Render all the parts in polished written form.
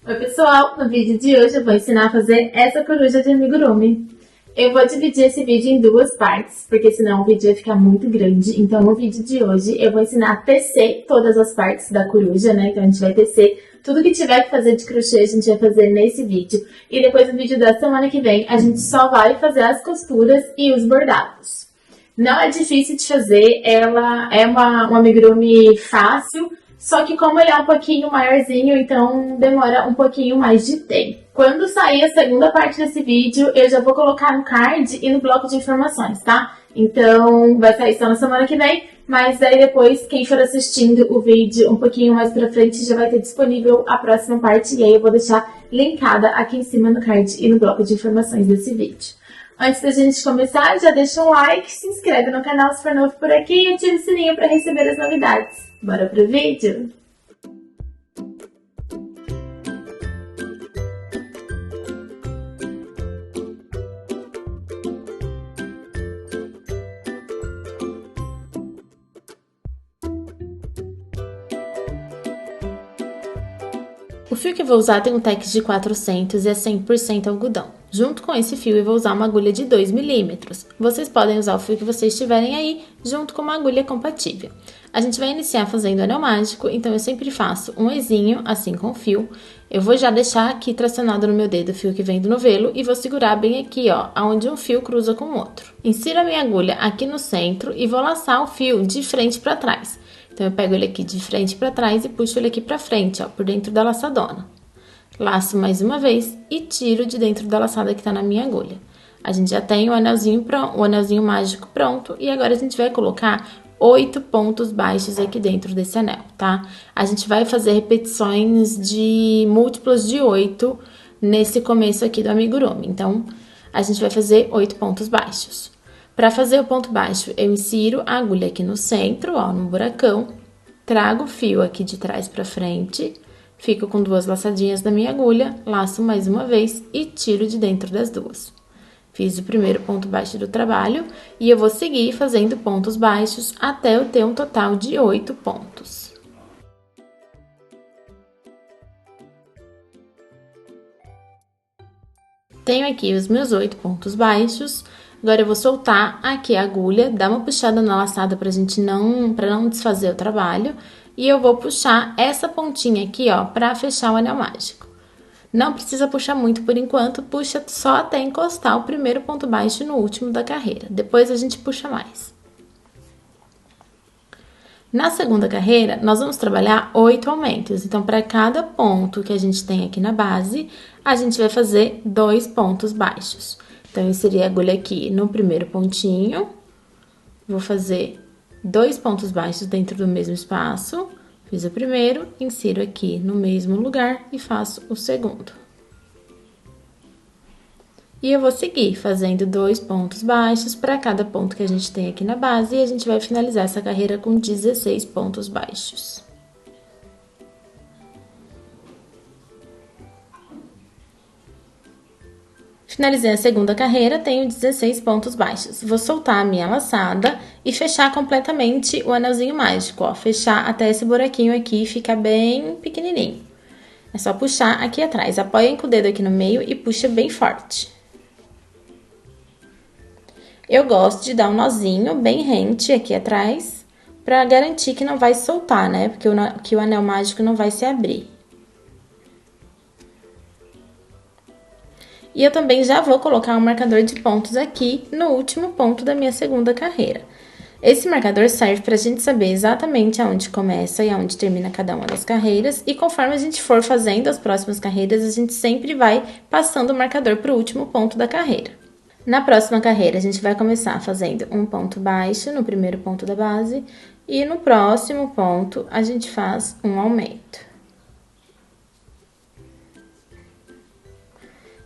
Oi pessoal, no vídeo de hoje eu vou ensinar a fazer essa coruja de amigurumi. Eu vou dividir esse vídeo em duas partes, porque senão o vídeo vai ficar muito grande. Então no vídeo de hoje eu vou ensinar a tecer todas as partes da coruja, né? Então a gente vai tecer tudo que tiver que fazer de crochê, a gente vai fazer nesse vídeo. E depois no vídeo da semana que vem a gente só vai fazer as costuras e os bordados. Não é difícil de fazer, ela é um amigurumi fácil. Só que como ele é um pouquinho maiorzinho, então demora um pouquinho mais de tempo. Quando sair a segunda parte desse vídeo, eu já vou colocar no card e no bloco de informações, tá? Então vai sair só na semana que vem, mas aí depois, quem for assistindo o vídeo um pouquinho mais pra frente, já vai ter disponível a próxima parte. E aí eu vou deixar linkada aqui em cima no card e no bloco de informações desse vídeo. Antes da gente começar, já deixa um like, se inscreve no canal se for novo por aqui e ativa o sininho para receber as novidades. Bora pro vídeo? O fio que eu vou usar tem um tex de 400 e é 100% algodão. Junto com esse fio eu vou usar uma agulha de 2 milímetros. Vocês podem usar o fio que vocês tiverem aí, junto com uma agulha compatível. A gente vai iniciar fazendo anel mágico, então eu sempre faço um ezinho, assim com o fio. Eu vou já deixar aqui tracionado no meu dedo o fio que vem do novelo e vou segurar bem aqui, ó, onde um fio cruza com o outro. Insiro a minha agulha aqui no centro e vou laçar o fio de frente para trás. Então, eu pego ele aqui de frente para trás e puxo ele aqui para frente, ó, por dentro da laçadona. Laço mais uma vez e tiro de dentro da laçada que tá na minha agulha. A gente já tem o anelzinho mágico pronto e agora a gente vai colocar 8 pontos baixos aqui dentro desse anel, tá? A gente vai fazer repetições de múltiplos de 8 nesse começo aqui do amigurumi. Então, a gente vai fazer 8 pontos baixos. Para fazer o ponto baixo, eu insiro a agulha aqui no centro, ó, no buracão, trago o fio aqui de trás para frente, fico com 2 laçadinhas da minha agulha, laço mais uma vez e tiro de dentro das duas. Fiz o primeiro ponto baixo do trabalho e eu vou seguir fazendo pontos baixos até eu ter um total de 8 pontos. Tenho aqui os meus 8 pontos baixos. Agora, eu vou soltar aqui a agulha, dar uma puxada na laçada pra não desfazer o trabalho. E eu vou puxar essa pontinha aqui, ó, pra fechar o anel mágico. Não precisa puxar muito por enquanto, puxa só até encostar o primeiro ponto baixo no último da carreira. Depois a gente puxa mais. Na segunda carreira, nós vamos trabalhar 8 aumentos. Então, para cada ponto que a gente tem aqui na base, a gente vai fazer 2 pontos baixos. Então, eu inseri a agulha aqui no primeiro pontinho, vou fazer 2 pontos baixos dentro do mesmo espaço, fiz o primeiro, insiro aqui no mesmo lugar e faço o segundo. E eu vou seguir fazendo 2 pontos baixos para cada ponto que a gente tem aqui na base e a gente vai finalizar essa carreira com 16 pontos baixos. Finalizei a segunda carreira, tenho 16 pontos baixos. Vou soltar a minha laçada e fechar completamente o anelzinho mágico, ó. Fechar até esse buraquinho aqui ficar bem pequenininho. É só puxar aqui atrás. Apoiem com o dedo aqui no meio e puxa bem forte. Eu gosto de dar um nozinho bem rente aqui atrás, pra garantir que não vai soltar, né? Porque o anel mágico não vai se abrir. E eu também já vou colocar um marcador de pontos aqui no último ponto da minha segunda carreira. Esse marcador serve para a gente saber exatamente aonde começa e aonde termina cada uma das carreiras. E conforme a gente for fazendo as próximas carreiras, a gente sempre vai passando o marcador para o último ponto da carreira. Na próxima carreira, a gente vai começar fazendo um ponto baixo no primeiro ponto da base. E no próximo ponto, a gente faz um aumento.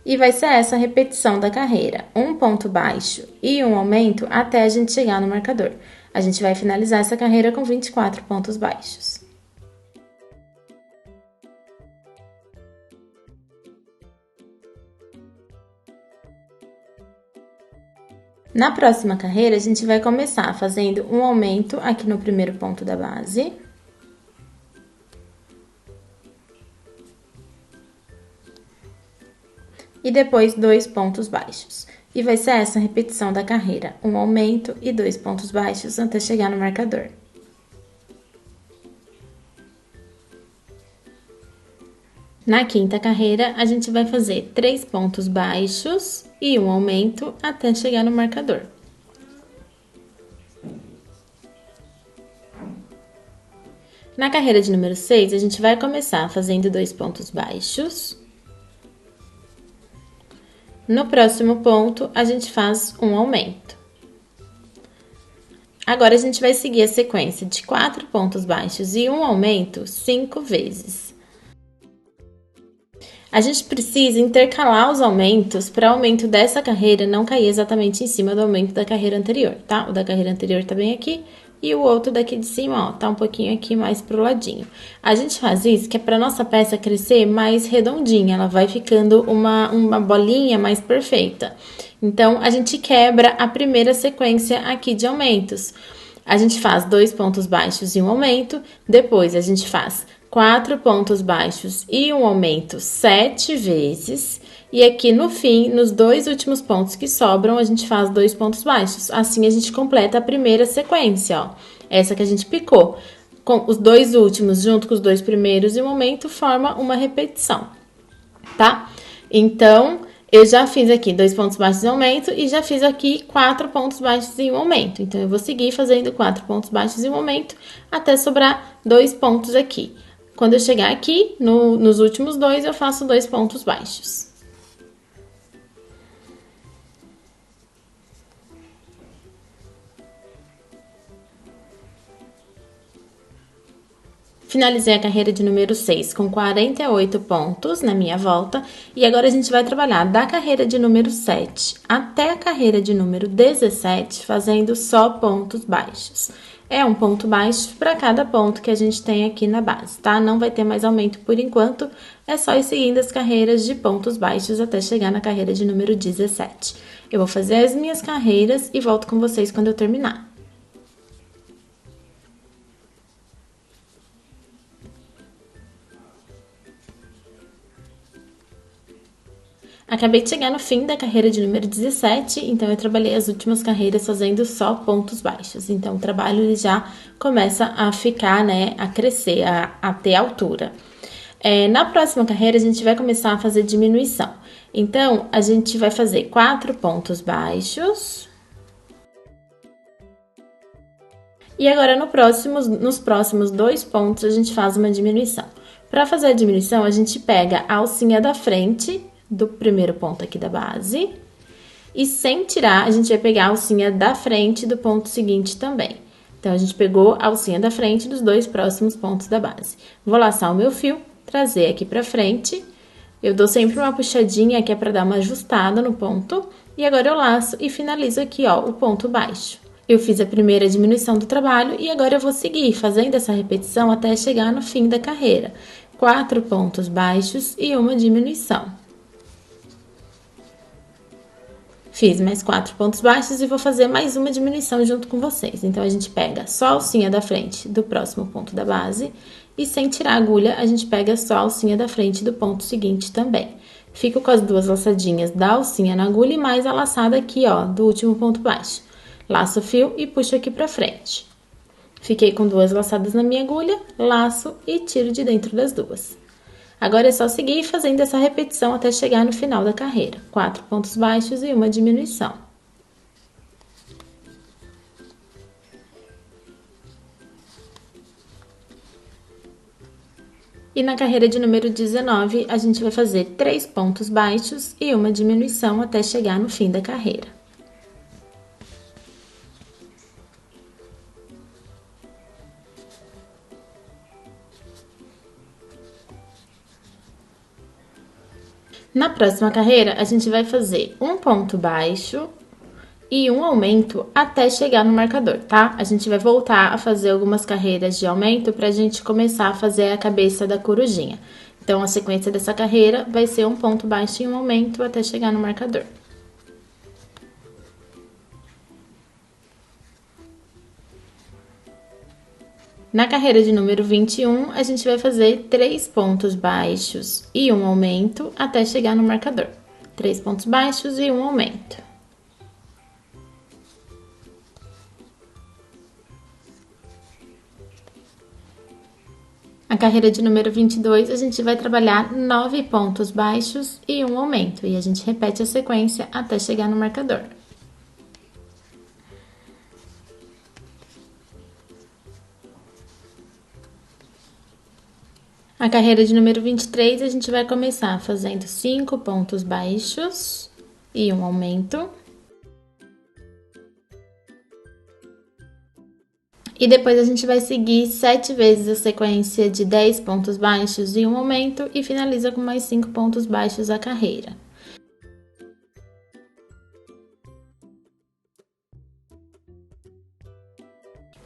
E vai ser essa repetição da carreira, um ponto baixo e um aumento até a gente chegar no marcador. A gente vai finalizar essa carreira com 24 pontos baixos. Na próxima carreira, a gente vai começar fazendo um aumento aqui no primeiro ponto da base. e depois 2 pontos baixos. E vai ser essa a repetição da carreira, um aumento e 2 pontos baixos até chegar no marcador. Na quinta carreira, a gente vai fazer 3 pontos baixos e um aumento até chegar no marcador. Na carreira de número 6, a gente vai começar fazendo 2 pontos baixos. No próximo ponto, a gente faz um aumento. Agora, a gente vai seguir a sequência de 4 pontos baixos e um aumento 5 vezes. A gente precisa intercalar os aumentos para o aumento dessa carreira não cair exatamente em cima do aumento da carreira anterior, tá? O da carreira anterior tá bem aqui e o outro daqui de cima, ó, tá um pouquinho aqui mais pro ladinho. A gente faz isso que é para nossa peça crescer mais redondinha, ela vai ficando uma bolinha mais perfeita. Então, a gente quebra a primeira sequência aqui de aumentos. A gente faz 2 pontos baixos e um aumento, depois a gente faz 4 pontos baixos e um aumento 7 vezes. E aqui no fim, nos 2 últimos pontos que sobram, a gente faz 2 pontos baixos. Assim, a gente completa a primeira sequência, ó. Essa que a gente picou. Com os 2 últimos, junto com os 2 primeiros e um aumento, forma uma repetição, tá? Então, eu já fiz aqui 2 pontos baixos e um aumento e já fiz aqui 4 pontos baixos e um aumento. Então, eu vou seguir fazendo 4 pontos baixos e um aumento até sobrar 2 pontos aqui. Quando eu chegar aqui, nos últimos 2, eu faço 2 pontos baixos. Finalizei a carreira de número 6 com 48 pontos na minha volta. E agora a gente vai trabalhar da carreira de número 7 até a carreira de número 17, fazendo só pontos baixos. É um ponto baixo para cada ponto que a gente tem aqui na base, tá? Não vai ter mais aumento por enquanto, é só ir seguindo as carreiras de pontos baixos até chegar na carreira de número 17. Eu vou fazer as minhas carreiras e volto com vocês quando eu terminar. Acabei de chegar no fim da carreira de número 17, então eu trabalhei as últimas carreiras fazendo só pontos baixos. Então, o trabalho ele já começa a ficar, né, a crescer, a ter altura. Na próxima carreira, a gente vai começar a fazer diminuição. Então, a gente vai fazer 4 pontos baixos. E agora, nos próximos 2 pontos, a gente faz uma diminuição. Para fazer a diminuição, a gente pega a alcinha da frente do primeiro ponto aqui da base. E sem tirar, a gente vai pegar a alcinha da frente do ponto seguinte também. Então, a gente pegou a alcinha da frente dos 2 próximos pontos da base. Vou laçar o meu fio, trazer aqui pra frente. Eu dou sempre uma puxadinha que é pra dar uma ajustada no ponto. E agora eu laço e finalizo aqui, ó, o ponto baixo. Eu fiz a primeira diminuição do trabalho e agora eu vou seguir fazendo essa repetição até chegar no fim da carreira. 4 pontos baixos e uma diminuição. Fiz mais 4 pontos baixos e vou fazer mais uma diminuição junto com vocês. Então, a gente pega só a alcinha da frente do próximo ponto da base e sem tirar a agulha, a gente pega só a alcinha da frente do ponto seguinte também. Fico com as 2 laçadinhas da alcinha na agulha e mais a laçada aqui, ó, do último ponto baixo. Laço o fio e puxo aqui pra frente. Fiquei com 2 laçadas na minha agulha, laço e tiro de dentro das 2. Agora é só seguir fazendo essa repetição até chegar no final da carreira. 4 pontos baixos e uma diminuição. E na carreira de número 19, a gente vai fazer 3 pontos baixos e uma diminuição até chegar no fim da carreira. Na próxima carreira, a gente vai fazer um ponto baixo e um aumento até chegar no marcador, tá? A gente vai voltar a fazer algumas carreiras de aumento pra gente começar a fazer a cabeça da corujinha. Então, a sequência dessa carreira vai ser um ponto baixo e um aumento até chegar no marcador. Na carreira de número 21, a gente vai fazer 3 pontos baixos e um aumento até chegar no marcador. 3 pontos baixos e um aumento. A carreira de número 22, a gente vai trabalhar 9 pontos baixos e um aumento. E a gente repete a sequência até chegar no marcador. A carreira de número 23, a gente vai começar fazendo 5 pontos baixos e um aumento. E depois a gente vai seguir 7 vezes a sequência de 10 pontos baixos e um aumento e finaliza com mais 5 pontos baixos a carreira.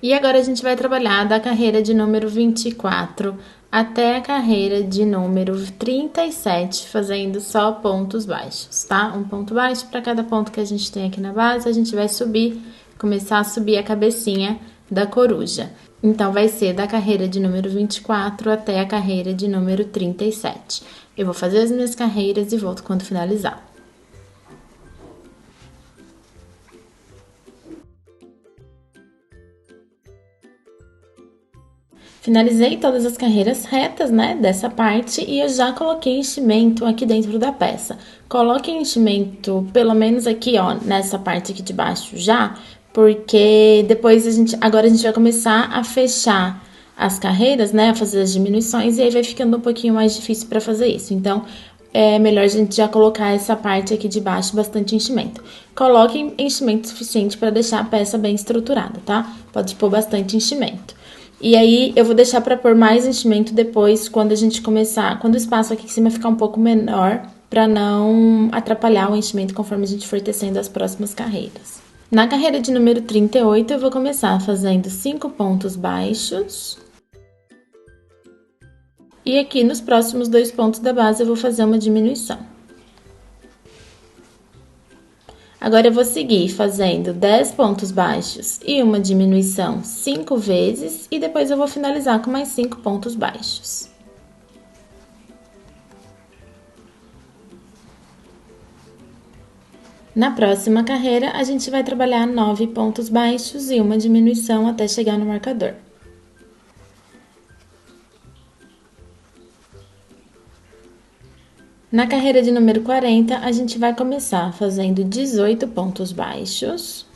E agora a gente vai trabalhar da carreira de número 24 até a carreira de número 37, fazendo só pontos baixos, tá? Um ponto baixo para cada ponto que a gente tem aqui na base, a gente vai subir, começar a subir a cabecinha da coruja. Então, vai ser da carreira de número 24 até a carreira de número 37. Eu vou fazer as minhas carreiras e volto quando finalizar. Finalizei todas as carreiras retas, né, dessa parte e eu já coloquei enchimento aqui dentro da peça. Coloque enchimento pelo menos aqui, ó, nessa parte aqui de baixo já, porque depois agora a gente vai começar a fechar as carreiras, né, a fazer as diminuições e aí vai ficando um pouquinho mais difícil para fazer isso. Então, é melhor a gente já colocar essa parte aqui de baixo bastante enchimento. Coloque enchimento suficiente para deixar a peça bem estruturada, tá? Pode pôr bastante enchimento. E aí, eu vou deixar para pôr mais enchimento depois, quando a gente começar, quando o espaço aqui em cima ficar um pouco menor, para não atrapalhar o enchimento conforme a gente for tecendo as próximas carreiras. Na carreira de número 38, eu vou começar fazendo 5 pontos baixos. E aqui, nos próximos 2 pontos da base, eu vou fazer uma diminuição. Agora, eu vou seguir fazendo 10 pontos baixos e uma diminuição 5 vezes, e depois eu vou finalizar com mais 5 pontos baixos. Na próxima carreira, a gente vai trabalhar 9 pontos baixos e uma diminuição até chegar no marcador. Na carreira de número 40, a gente vai começar fazendo 18 pontos baixos.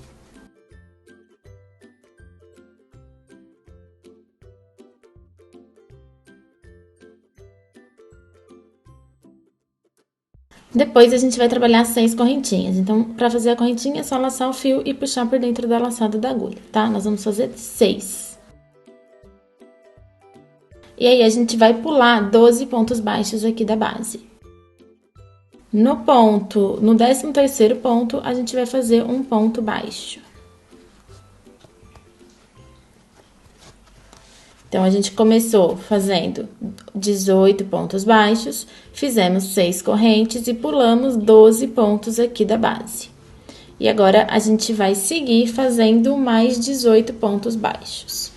Depois, a gente vai trabalhar 6 correntinhas. Então, para fazer a correntinha, é só laçar o fio e puxar por dentro da laçada da agulha, tá? Nós vamos fazer 6. E aí, a gente vai pular 12 pontos baixos aqui da base. No 13º ponto, a gente vai fazer um ponto baixo. Então, a gente começou fazendo 18 pontos baixos, fizemos 6 correntes e pulamos 12 pontos aqui da base. E agora, a gente vai seguir fazendo mais 18 pontos baixos.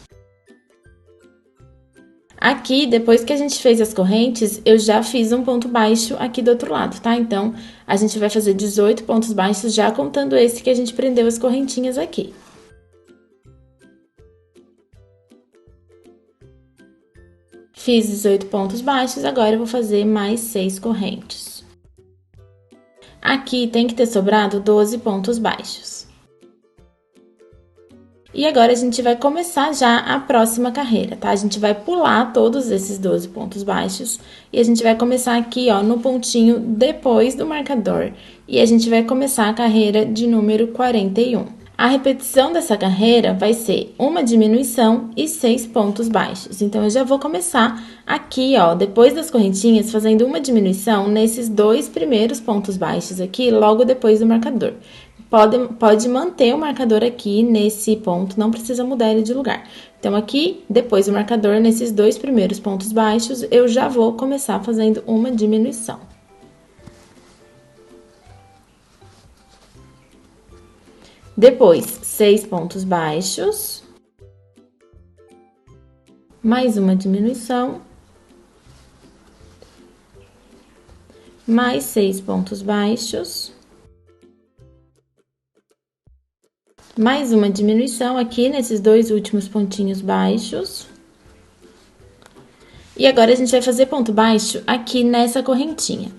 Aqui, depois que a gente fez as correntes, eu já fiz um ponto baixo aqui do outro lado, tá? Então, a gente vai fazer 18 pontos baixos já contando esse que a gente prendeu as correntinhas aqui. Fiz 18 pontos baixos, agora eu vou fazer mais 6 correntes. Aqui tem que ter sobrado 12 pontos baixos. E agora, a gente vai começar já a próxima carreira, tá? A gente vai pular todos esses 12 pontos baixos e a gente vai começar aqui, ó, no pontinho depois do marcador. E a gente vai começar a carreira de número 41. A repetição dessa carreira vai ser uma diminuição e 6 pontos baixos. Então, eu já vou começar aqui, ó, depois das correntinhas, fazendo uma diminuição nesses 2 primeiros pontos baixos aqui, logo depois do marcador. Pode manter o marcador aqui nesse ponto, não precisa mudar ele de lugar. Então, aqui, depois do marcador, nesses 2 primeiros pontos baixos, eu já vou começar fazendo uma diminuição. Depois, 6 pontos baixos, mais uma diminuição. mais 6 pontos baixos, mais uma diminuição aqui nesses dois últimos pontinhos baixos. E agora a gente vai fazer ponto baixo aqui nessa correntinha.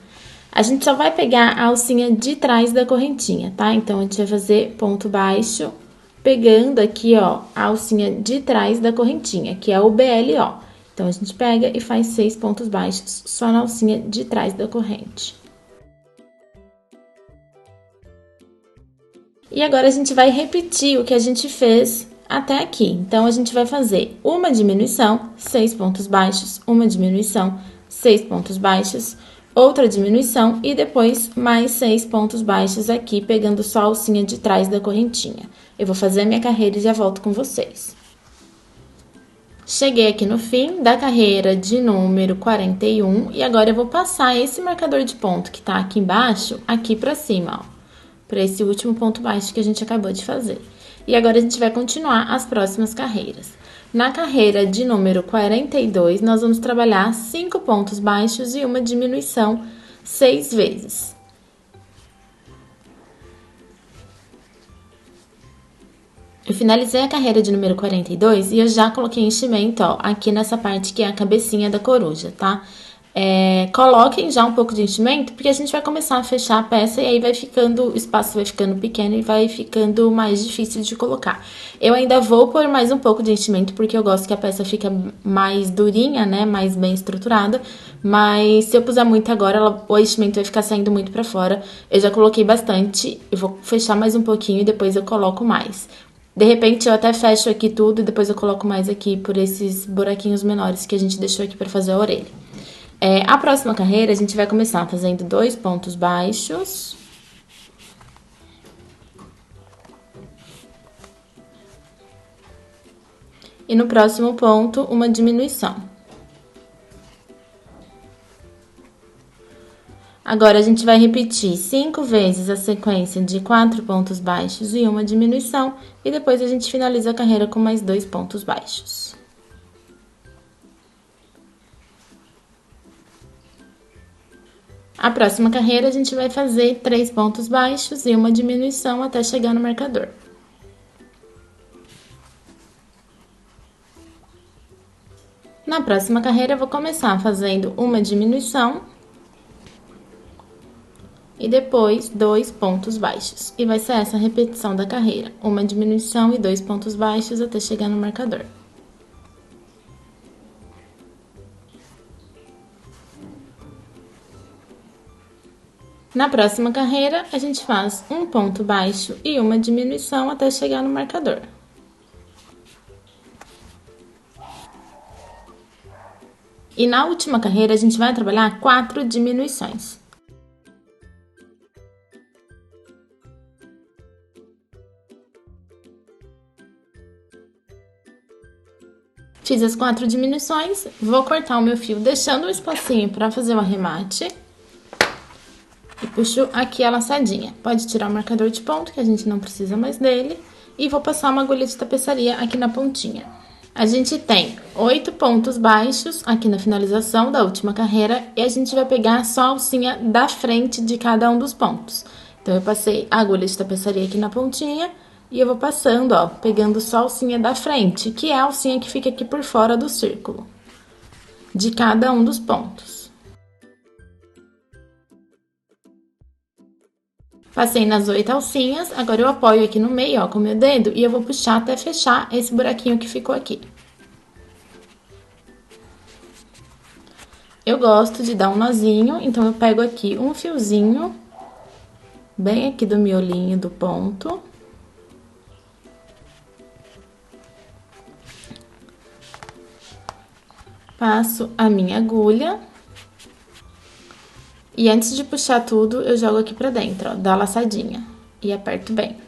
A gente só vai pegar a alcinha de trás da correntinha, tá? Então, a gente vai fazer ponto baixo, pegando aqui, ó, a alcinha de trás da correntinha, que é o BLO. Então, a gente pega e faz 6 pontos baixos só na alcinha de trás da corrente. E agora, a gente vai repetir o que a gente fez até aqui. Então, a gente vai fazer uma diminuição, 6 pontos baixos, uma diminuição, 6 pontos baixos, outra diminuição e depois mais 6 pontos baixos aqui, pegando só a alcinha de trás da correntinha. Eu vou fazer a minha carreira e já volto com vocês. Cheguei aqui no fim da carreira de número 41 e agora eu vou passar esse marcador de ponto que tá aqui embaixo, aqui pra cima, ó, pra esse último ponto baixo que a gente acabou de fazer. E agora a gente vai continuar as próximas carreiras. Na carreira de número 42, nós vamos trabalhar 5 pontos baixos e uma diminuição 6 vezes. Eu finalizei a carreira de número 42 e eu já coloquei enchimento, ó, aqui nessa parte que é a cabecinha da coruja, tá? Coloquem já um pouco de enchimento, porque a gente vai começar a fechar a peça e aí vai ficando, o espaço vai ficando pequeno e vai ficando mais difícil de colocar. Eu ainda vou pôr mais um pouco de enchimento, porque eu gosto que a peça fica mais durinha, né, mais bem estruturada, mas se eu puser muito agora, o enchimento vai ficar saindo muito pra fora. Eu já coloquei bastante, eu vou fechar mais um pouquinho e depois eu coloco mais. De repente, eu até fecho aqui tudo e depois eu coloco mais aqui por esses buraquinhos menores que a gente deixou aqui pra fazer a orelha. A próxima carreira, a gente vai começar fazendo 2 pontos baixos. E no próximo ponto, uma diminuição. Agora, a gente vai repetir 5 vezes a sequência de 4 pontos baixos e uma diminuição. E depois a gente finaliza a carreira com mais 2 pontos baixos. A próxima carreira, a gente vai fazer 3 pontos baixos e uma diminuição até chegar no marcador. Na próxima carreira, eu vou começar fazendo uma diminuição e depois 2 pontos baixos. E vai ser essa a repetição da carreira, uma diminuição e 2 pontos baixos até chegar no marcador. Na próxima carreira, a gente faz um ponto baixo e uma diminuição até chegar no marcador. E na última carreira, a gente vai trabalhar 4 diminuições. Fiz as 4 diminuições, vou cortar o meu fio deixando um espacinho para fazer o arremate. E puxo aqui a laçadinha. Pode tirar o marcador de ponto, que a gente não precisa mais dele. E vou passar uma agulha de tapeçaria aqui na pontinha. A gente tem 8 pontos baixos aqui na finalização da última carreira. E a gente vai pegar só a alcinha da frente de cada um dos pontos. Então, eu passei a agulha de tapeçaria aqui na pontinha. E eu vou passando, ó, pegando só a alcinha da frente, que é a alcinha que fica aqui por fora do círculo. De cada um dos pontos. Passei nas 8 alcinhas, agora eu apoio aqui no meio, ó, com o meu dedo, e eu vou puxar até fechar esse buraquinho que ficou aqui. Eu gosto de dar um nozinho, então eu pego aqui um fiozinho, bem aqui do miolinho do ponto. Passo a minha agulha. E antes de puxar tudo, eu jogo aqui pra dentro, ó, dá a laçadinha. E aperto bem.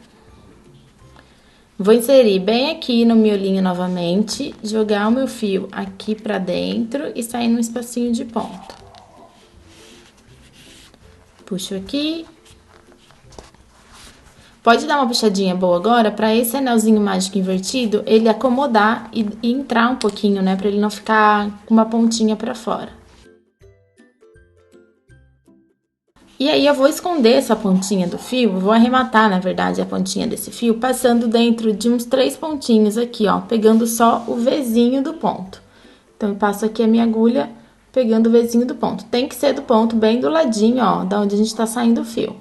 Vou inserir bem aqui no miolinho novamente, jogar o meu fio aqui pra dentro e sair num espacinho de ponto. Puxo aqui. Pode dar uma puxadinha boa agora pra esse anelzinho mágico invertido, ele acomodar e entrar um pouquinho, né? Pra ele não ficar com uma pontinha pra fora. E aí, eu vou esconder essa pontinha do fio, vou arrematar, na verdade, a pontinha desse fio, passando dentro de uns 3 pontinhos aqui, ó, pegando só o Vzinho do ponto. Então, eu passo aqui a minha agulha, pegando o Vzinho do ponto. Tem que ser do ponto bem do ladinho, ó, da onde a gente tá saindo o fio,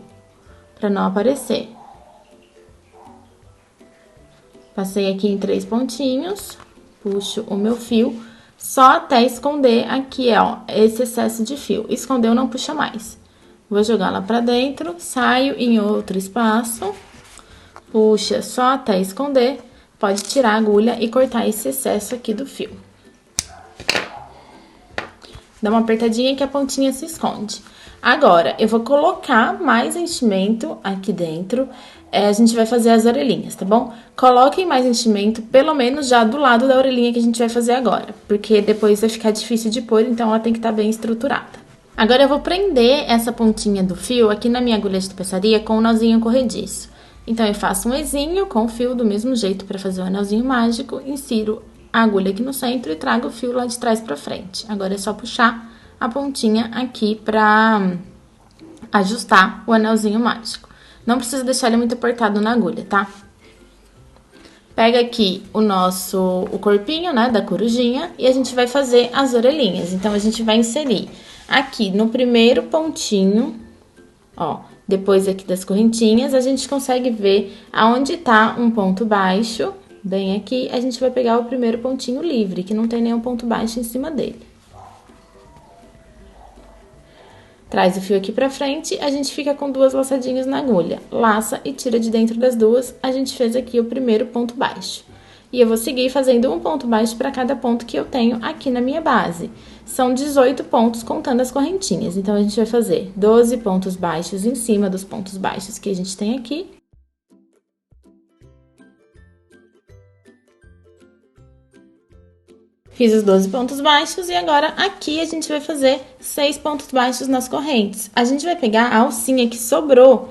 pra não aparecer. Passei aqui em 3 pontinhos, puxo o meu fio, só até esconder aqui, ó, esse excesso de fio. Escondeu, não puxa mais. Vou jogar lá pra dentro, saio em outro espaço, puxa só até esconder, pode tirar a agulha e cortar esse excesso aqui do fio. Dá uma apertadinha que a pontinha se esconde. Agora, eu vou colocar mais enchimento aqui dentro, a gente vai fazer as orelhinhas, tá bom? Coloquem mais enchimento, pelo menos já do lado da orelhinha que a gente vai fazer agora, porque depois vai ficar difícil de pôr, então ela tem que estar bem estruturada. Agora, eu vou prender essa pontinha do fio aqui na minha agulha de tapeçaria com o nozinho corrediço. Então, eu faço um Ezinho com o fio do mesmo jeito para fazer o anelzinho mágico, insiro a agulha aqui no centro e trago o fio lá de trás pra frente. Agora, é só puxar a pontinha aqui pra ajustar o anelzinho mágico. Não precisa deixar ele muito apertado na agulha, tá? Pega aqui o corpinho, né, da corujinha e a gente vai fazer as orelhinhas. Então, a gente vai inserir aqui no primeiro pontinho, ó, depois aqui das correntinhas, a gente consegue ver aonde tá um ponto baixo, bem aqui, a gente vai pegar o primeiro pontinho livre, que não tem nenhum ponto baixo em cima dele. Traz o fio aqui pra frente, a gente fica com 2 laçadinhas na agulha. Laça e tira de dentro das 2, a gente fez aqui o primeiro ponto baixo. E eu vou seguir fazendo um ponto baixo para cada ponto que eu tenho aqui na minha base. São 18 pontos contando as correntinhas. Então, a gente vai fazer 12 pontos baixos em cima dos pontos baixos que a gente tem aqui. Fiz os 12 pontos baixos e agora aqui a gente vai fazer 6 pontos baixos nas correntes. A gente vai pegar a alcinha que sobrou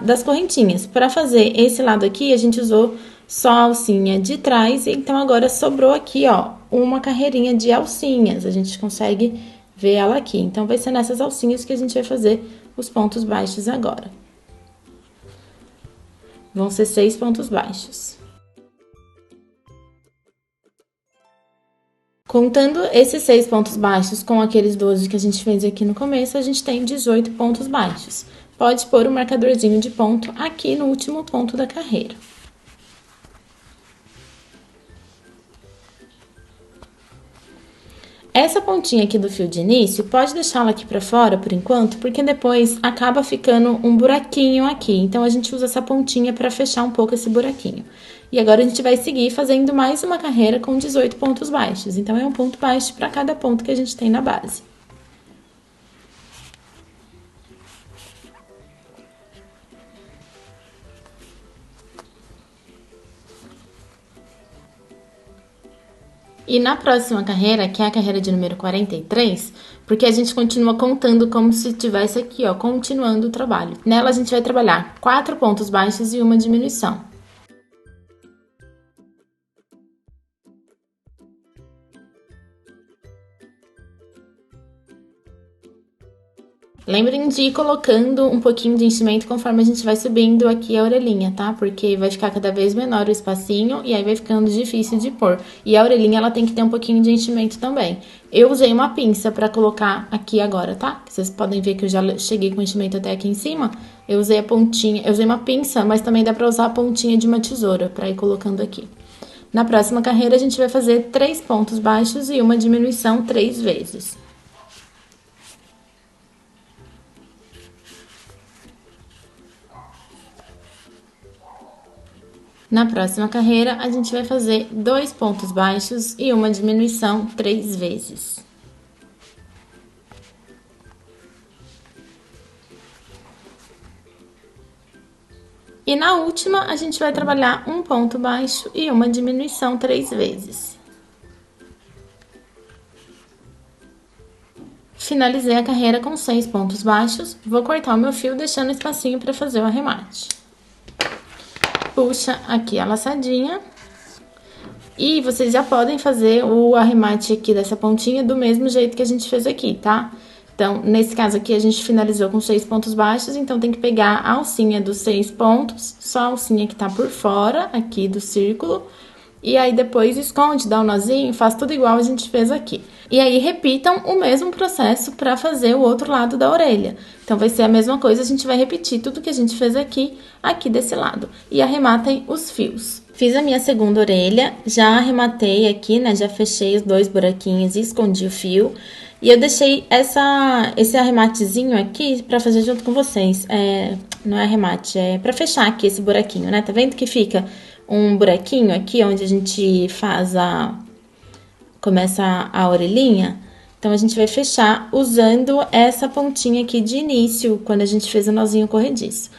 das correntinhas. Para fazer esse lado aqui, a gente usou só a alcinha de trás, então agora sobrou aqui, ó, uma carreirinha de alcinhas. A gente consegue ver ela aqui. Então, vai ser nessas alcinhas que a gente vai fazer os pontos baixos agora. Vão ser 6 pontos baixos. Contando esses 6 pontos baixos com aqueles 12 que a gente fez aqui no começo, a gente tem 18 pontos baixos. Pode pôr o marcadorzinho de ponto aqui no último ponto da carreira. Essa pontinha aqui do fio de início, pode deixá-la aqui pra fora por enquanto, porque depois acaba ficando um buraquinho aqui. Então, a gente usa essa pontinha pra fechar um pouco esse buraquinho. E agora, a gente vai seguir fazendo mais uma carreira com 18 pontos baixos. Então, é um ponto baixo pra cada ponto que a gente tem na base. E na próxima carreira, que é a carreira de número 43, porque a gente continua contando como se tivesse aqui, ó, continuando o trabalho. Nela, a gente vai trabalhar 4 pontos baixos e uma diminuição. Lembrem de ir colocando um pouquinho de enchimento conforme a gente vai subindo aqui a orelhinha, tá? Porque vai ficar cada vez menor o espacinho e aí vai ficando difícil de pôr. E a orelhinha, ela tem que ter um pouquinho de enchimento também. Eu usei uma pinça pra colocar aqui agora, tá? Vocês podem ver que eu já cheguei com o enchimento até aqui em cima. Eu usei a pontinha, eu usei uma pinça, mas também dá pra usar a pontinha de uma tesoura pra ir colocando aqui. Na próxima carreira, a gente vai fazer 3 pontos baixos e uma diminuição 3 vezes. Na próxima carreira, a gente vai fazer 2 pontos baixos e uma diminuição 3 vezes. E na última, a gente vai trabalhar um ponto baixo e uma diminuição 3 vezes. Finalizei a carreira com 6 pontos baixos, vou cortar o meu fio deixando um espacinho para fazer o arremate. Puxa aqui a laçadinha. E vocês já podem fazer o arremate aqui dessa pontinha do mesmo jeito que a gente fez aqui, tá? Então, nesse caso aqui, a gente finalizou com 6 pontos baixos, então tem que pegar a alcinha dos 6 pontos, só a alcinha que tá por fora aqui do círculo, e aí depois esconde, dá um nozinho, faz tudo igual a gente fez aqui. E aí repitam o mesmo processo para fazer o outro lado da orelha. Então vai ser a mesma coisa, a gente vai repetir tudo que a gente fez aqui desse lado. E arrematem os fios. Fiz a minha segunda orelha, já arrematei aqui, né? Já fechei os 2 buraquinhos e escondi o fio. E eu deixei esse arrematezinho aqui pra fazer junto com vocês. Não é arremate, é pra fechar aqui esse buraquinho, né? Tá vendo que fica um buraquinho aqui onde a gente começa a orelhinha? Então, a gente vai fechar usando essa pontinha aqui de início, quando a gente fez o nozinho corrediço.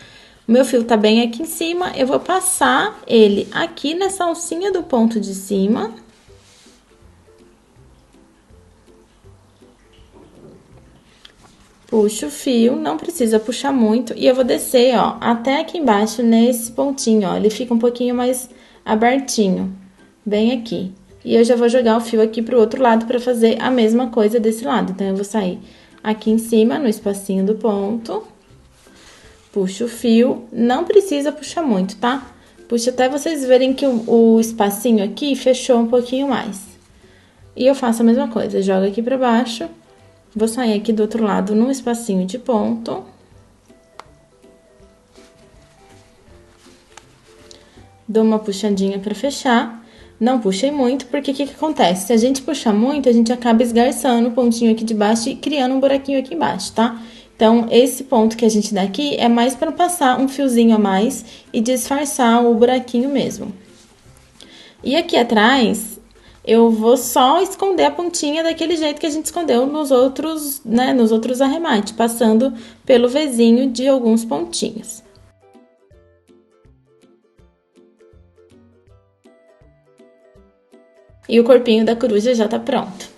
O meu fio tá bem aqui em cima, eu vou passar ele aqui nessa alcinha do ponto de cima. Puxo o fio, não precisa puxar muito, e eu vou descer, ó, até aqui embaixo, nesse pontinho, ó, ele fica um pouquinho mais abertinho, bem aqui. E eu já vou jogar o fio aqui pro outro lado pra fazer a mesma coisa desse lado. Então, eu vou sair aqui em cima, no espacinho do ponto, puxo o fio, não precisa puxar muito, tá? Puxa até vocês verem que o espacinho aqui fechou um pouquinho mais. E eu faço a mesma coisa, jogo aqui pra baixo. Vou sair aqui do outro lado num espacinho de ponto. Dou uma puxadinha pra fechar. Não puxei muito, porque o que acontece? Se a gente puxar muito, a gente acaba esgarçando o pontinho aqui de baixo e criando um buraquinho aqui embaixo, tá? Então, esse ponto que a gente dá aqui é mais pra passar um fiozinho a mais e disfarçar o buraquinho mesmo. E aqui atrás, eu vou só esconder a pontinha daquele jeito que a gente escondeu nos outros, né, nos outros arremates, passando pelo vezinho de alguns pontinhos. E o corpinho da coruja já tá pronto.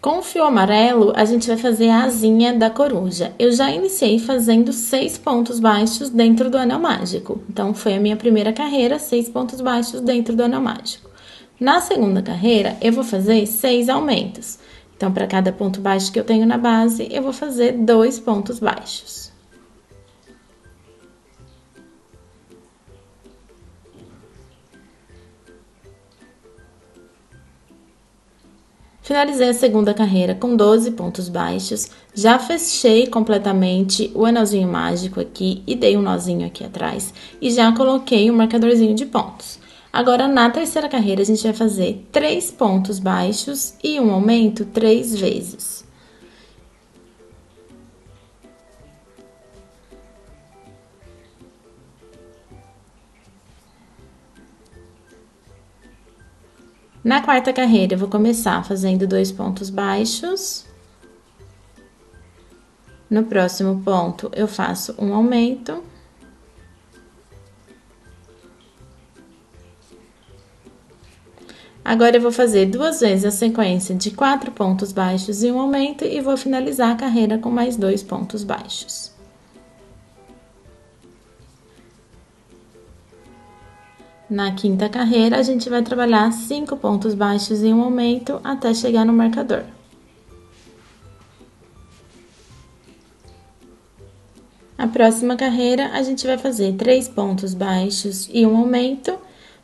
Com o fio amarelo, a gente vai fazer a asinha da coruja. Eu já iniciei fazendo 6 pontos baixos dentro do anel mágico. Então, foi a minha primeira carreira, 6 pontos baixos dentro do anel mágico. Na segunda carreira, eu vou fazer 6 aumentos. Então, para cada ponto baixo que eu tenho na base, eu vou fazer 2 pontos baixos. Finalizei a segunda carreira com 12 pontos baixos, já fechei completamente o anelzinho mágico aqui e dei um nozinho aqui atrás e já coloquei um marcadorzinho de pontos. Agora, na terceira carreira, a gente vai fazer 3 pontos baixos e um aumento 3 vezes. Na quarta carreira, eu vou começar fazendo 2 pontos baixos. No próximo ponto, eu faço um aumento. Agora, eu vou fazer 2 vezes a sequência de 4 pontos baixos e um aumento e vou finalizar a carreira com mais 2 pontos baixos. Na quinta carreira, a gente vai trabalhar 5 pontos baixos e um aumento até chegar no marcador. A próxima carreira, a gente vai fazer 3 pontos baixos e um aumento.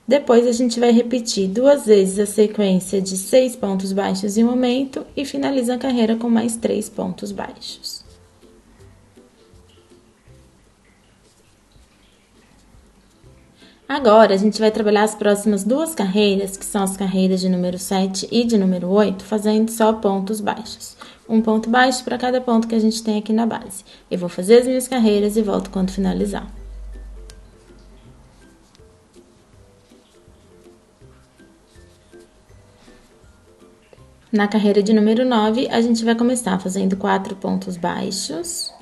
Depois, a gente vai repetir 2 vezes a sequência de 6 pontos baixos e um aumento e finaliza a carreira com mais 3 pontos baixos. Agora, a gente vai trabalhar as próximas 2 carreiras, que são as carreiras de número 7 e de número 8, fazendo só pontos baixos. Um ponto baixo para cada ponto que a gente tem aqui na base. Eu vou fazer as minhas carreiras e volto quando finalizar. Na carreira de número 9, a gente vai começar fazendo 4 pontos baixos.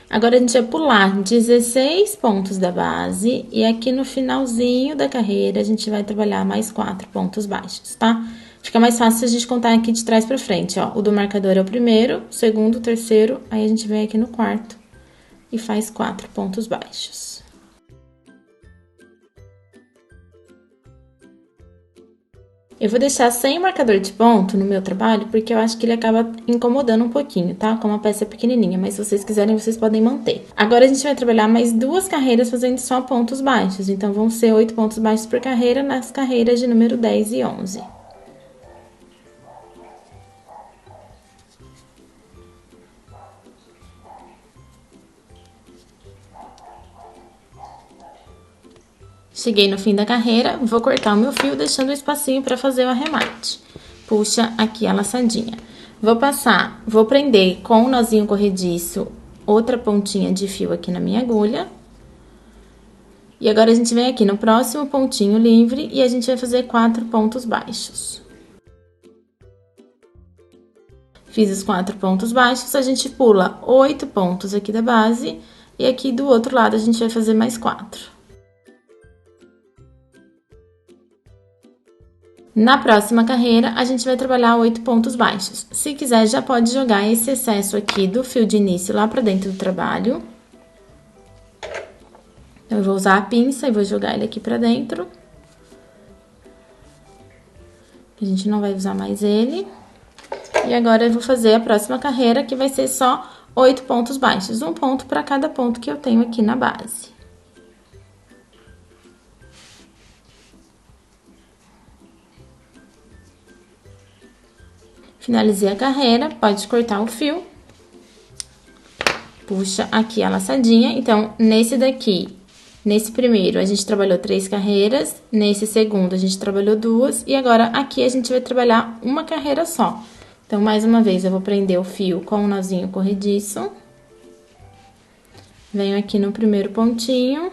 Agora, a gente vai pular 16 pontos da base e aqui no finalzinho da carreira, a gente vai trabalhar mais 4 pontos baixos, tá? Fica mais fácil a gente contar aqui de trás pra frente, ó. O do marcador é o primeiro, o segundo, o terceiro, aí a gente vem aqui no quarto e faz 4 pontos baixos. Eu vou deixar sem marcador de ponto no meu trabalho, porque eu acho que ele acaba incomodando um pouquinho, tá? Como a peça é pequenininha, mas se vocês quiserem, vocês podem manter. Agora, a gente vai trabalhar mais 2 carreiras fazendo só pontos baixos. Então, vão ser 8 pontos baixos por carreira nas carreiras de número 10 e 11. Cheguei no fim da carreira, vou cortar o meu fio, deixando um espacinho para fazer o arremate. Puxa aqui a laçadinha. Vou prender com um nozinho corrediço outra pontinha de fio aqui na minha agulha. E agora, a gente vem aqui no próximo pontinho livre e a gente vai fazer 4 pontos baixos. Fiz os 4 pontos baixos, a gente pula 8 pontos aqui da base e aqui do outro lado a gente vai fazer mais 4. Na próxima carreira, a gente vai trabalhar 8 pontos baixos. Se quiser, já pode jogar esse excesso aqui do fio de início lá pra dentro do trabalho. Então, eu vou usar a pinça e vou jogar ele aqui pra dentro. A gente não vai usar mais ele. E agora, eu vou fazer a próxima carreira, que vai ser só 8 pontos baixos. Um ponto pra cada ponto que eu tenho aqui na base. Finalizei a carreira, pode cortar o fio. Puxa aqui a laçadinha. Então, nesse primeiro, a gente trabalhou 3 carreiras. Nesse segundo, a gente trabalhou 2. E agora, aqui, a gente vai trabalhar uma carreira só. Então, mais uma vez, eu vou prender o fio com um nozinho corrediço. Venho aqui no primeiro pontinho.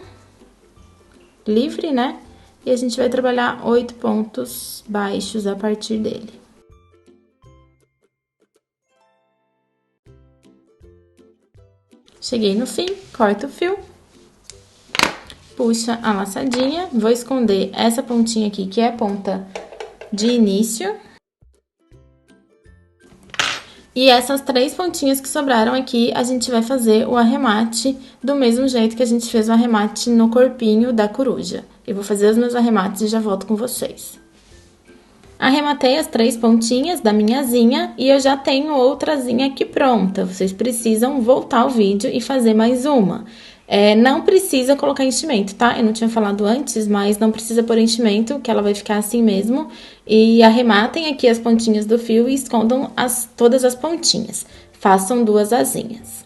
Livre, né? E a gente vai trabalhar 8 pontos baixos a partir dele. Cheguei no fim, corto o fio, puxa a laçadinha, vou esconder essa pontinha aqui, que é a ponta de início. E essas 3 pontinhas que sobraram aqui, a gente vai fazer o arremate do mesmo jeito que a gente fez o arremate no corpinho da coruja. Eu vou fazer os meus arremates e já volto com vocês. Arrematei as 3 pontinhas da minha asinha e eu já tenho outra asinha aqui pronta. Vocês precisam voltar ao vídeo e fazer mais uma. Não precisa colocar enchimento, tá? Eu não tinha falado antes, mas não precisa pôr enchimento, que ela vai ficar assim mesmo. E arrematem aqui as pontinhas do fio e escondam todas as pontinhas. Façam 2 asinhas.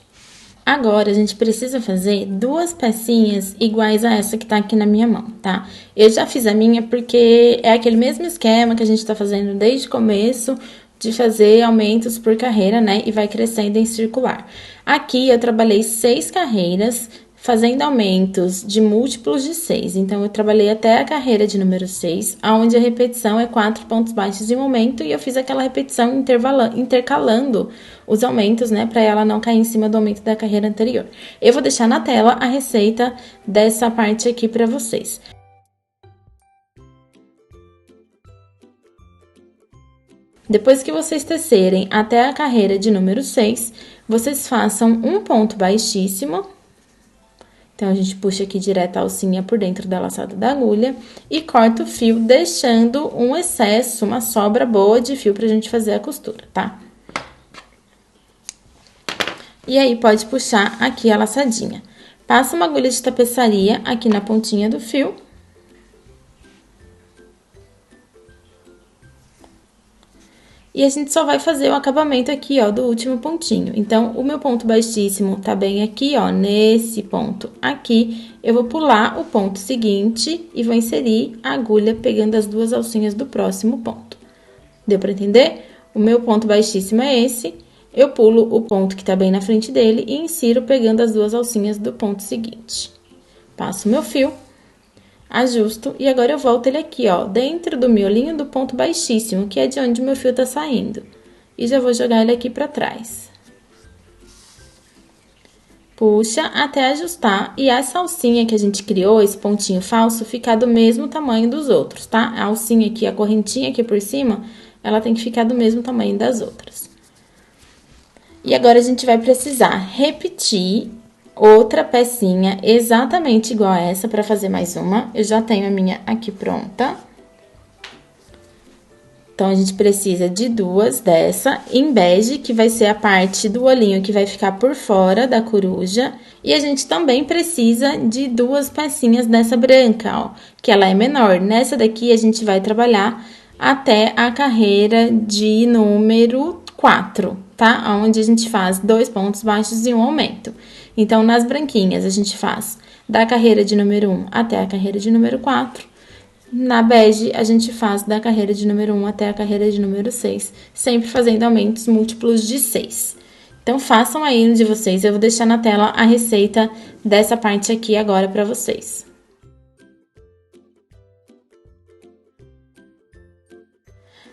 Agora, a gente precisa fazer 2 pecinhas iguais a essa que tá aqui na minha mão, tá? Eu já fiz a minha porque é aquele mesmo esquema que a gente tá fazendo desde o começo, de fazer aumentos por carreira, né? E vai crescendo em circular. Aqui, eu trabalhei 6 carreiras, fazendo aumentos de múltiplos de 6. Então, eu trabalhei até a carreira de número 6, onde a repetição é 4 pontos baixos de um aumento, e eu fiz aquela repetição intercalando os aumentos, né, para ela não cair em cima do aumento da carreira anterior. Eu vou deixar na tela a receita dessa parte aqui para vocês. Depois que vocês tecerem até a carreira de número 6, vocês façam um ponto baixíssimo. Então, a gente puxa aqui direto a alcinha por dentro da laçada da agulha e corta o fio, deixando um excesso, uma sobra boa de fio pra gente fazer a costura, tá? E aí, pode puxar aqui a laçadinha. Passa uma agulha de tapeçaria aqui na pontinha do fio. E a gente só vai fazer o acabamento aqui, ó, do último pontinho. Então, o meu ponto baixíssimo tá bem aqui, ó, nesse ponto aqui. Eu vou pular o ponto seguinte e vou inserir a agulha pegando as 2 alcinhas do próximo ponto. Deu pra entender? O meu ponto baixíssimo é esse. Eu pulo o ponto que tá bem na frente dele e insiro pegando as 2 alcinhas do ponto seguinte. Passo o meu fio. Ajusto, e agora eu volto ele aqui, ó, dentro do miolinho do ponto baixíssimo, que é de onde o meu fio tá saindo. E já vou jogar ele aqui pra trás. Puxa até ajustar, e essa alcinha que a gente criou, esse pontinho falso, ficar do mesmo tamanho dos outros, tá? A alcinha aqui, a correntinha aqui por cima, ela tem que ficar do mesmo tamanho das outras. E agora, a gente vai precisar repetir outra pecinha exatamente igual a essa para fazer mais uma. Eu já tenho a minha aqui pronta. Então, a gente precisa de 2 dessa em bege, que vai ser a parte do olhinho que vai ficar por fora da coruja. E a gente também precisa de 2 pecinhas dessa branca, ó, que ela é menor. Nessa daqui, a gente vai trabalhar até a carreira de número 4, tá? Onde a gente faz 2 pontos baixos e um aumento. Então, nas branquinhas, a gente faz da carreira de número 1 até a carreira de número 4. Na bege, a gente faz da carreira de número 1 até a carreira de número 6, sempre fazendo aumentos múltiplos de 6. Então, façam aí no de vocês, eu vou deixar na tela a receita dessa parte aqui agora para vocês.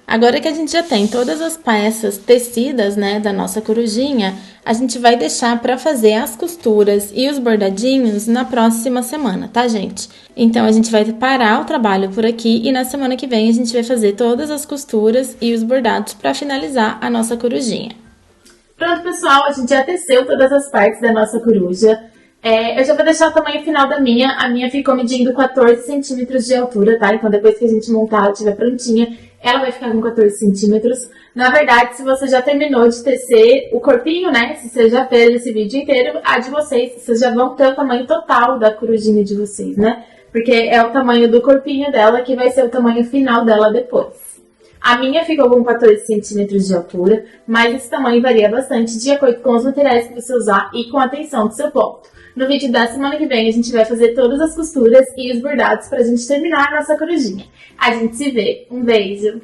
Agora que a gente já tem todas as peças tecidas, né, da nossa corujinha, a gente vai deixar para fazer as costuras e os bordadinhos na próxima semana, tá, gente? Então, a gente vai parar o trabalho por aqui e na semana que vem a gente vai fazer todas as costuras e os bordados para finalizar a nossa corujinha. Pronto, pessoal, a gente já teceu todas as partes da nossa coruja. Eu já vou deixar o tamanho final da minha. A minha ficou medindo 14 centímetros de altura, tá? Então, depois que a gente montar, ela estiver prontinha, ela vai ficar com 14 centímetros. Na verdade, se você já terminou de tecer o corpinho, né? Se você já fez esse vídeo inteiro, a de vocês já vão ter o tamanho total da corujinha de vocês, né? Porque é o tamanho do corpinho dela que vai ser o tamanho final dela depois. A minha ficou com 14 centímetros de altura, mas esse tamanho varia bastante de acordo com os materiais que você usar e com a tensão do seu ponto. No vídeo da semana que vem, a gente vai fazer todas as costuras e os bordados pra gente terminar a nossa corujinha. A gente se vê. Um beijo!